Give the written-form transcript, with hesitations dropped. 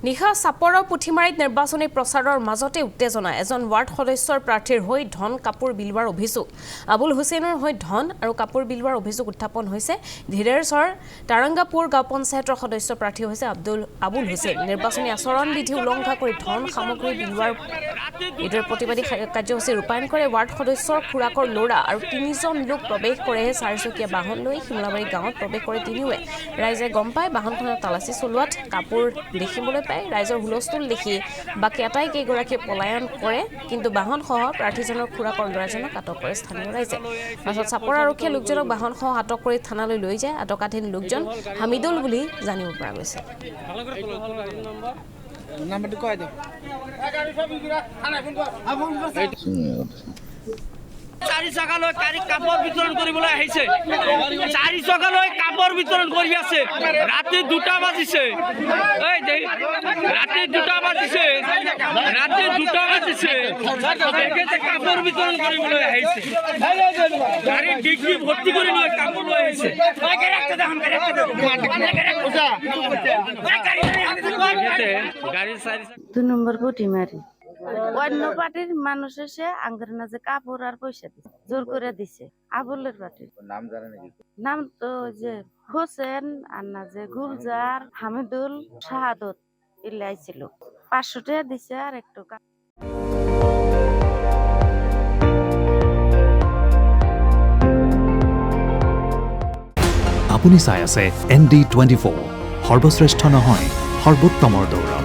নিশা চাপৰ পুথিমাৰীত নিৰ্বাচনী প্ৰচাৰৰ মাজতে উত্তেজনা এজন ৱাৰ্ড সদস্যৰ প্ৰাৰ্থীৰ হৈ ধন কাপোৰ বিলোৱাৰ অভিযোগ আবুল হুছেইনৰ হৈ ধন আৰু কাপোৰ বিলোৱাৰ অভিযোগ উত্থাপন হৈছে ধীৰেৰছৰ তাৰাংগাপুৰ গাঁও পঞ্চায়তৰ সদস্য প্ৰাৰ্থী হৈছে আবুল হুছেইন নিৰ্বাচনী আচৰণ বিধি উলংঘা কৰি ধন সামগ্ৰী বিলোৱাৰ ইদৰ প্ৰতিবাদী কাৰ্যসূচী ৰূপায়ণ কৰে ৱাৰ্ড সদস্যৰ খুৰাকৰ ল'ৰা আৰু তিনিজন লোক প্ৰৱেশ কৰে চাৰিচকীয়া বাহন লৈ শিমলাবাৰী গাঁৱত প্ৰৱেশ কৰে তিনিওৱে ৰাইজে গম পায় বাহনখনৰ তালাচী চলোৱাত কাপোৰ দেখিবলৈ ৰাইজৰ হুলস্থুল দেখি বাকি আটাইকেইগৰাকী পলায়ন কৰে কিন্তু বাহনসহ প্ৰাৰ্থীজনৰ খুৰাকৰ ল'ৰাজনক আটক কৰে স্থানীয় ৰাইজে পাছত চাপৰ আৰক্ষীয়ে লোকজনক বাহনসহ আটক কৰি থানালৈ লৈ যায় আটকাধীন লোকজন হামিদুল বুলি জানিব পৰা গৈছে চাৰি চকালৈ কাপোৰ বিতৰণ কৰিবলৈ আহিছে চাৰি চকালৈ কাপোৰ বিতৰণ কৰি আছে ৰাতি 2টা বাজিছে কাপোৰ বিতৰণ কৰিবলৈ আহিছে গাড়ী ডিগ্ৰী ভৰ্তি কৰি লৈ কাপোৰ লৈ আহিছে 2 নম্বর পুটিমারি অন্য পার্টির মানুষ এসে আঙ্গের নাজে কাপড় আর পয়সা দিচ্ছে জোর করে দিছে আবুলের পার্টির নাম জানেন নাকি নাম তো যে হোসেন আর না যে গুলজার হামিদুল শাহাদত ইলাই ছিল 500 টাকা দিছে আর একটু আপুনি চাই আছে ND24 সৰ্বশ্ৰেষ্ঠ নহয় সৰ্বোত্তমৰ দৌৰ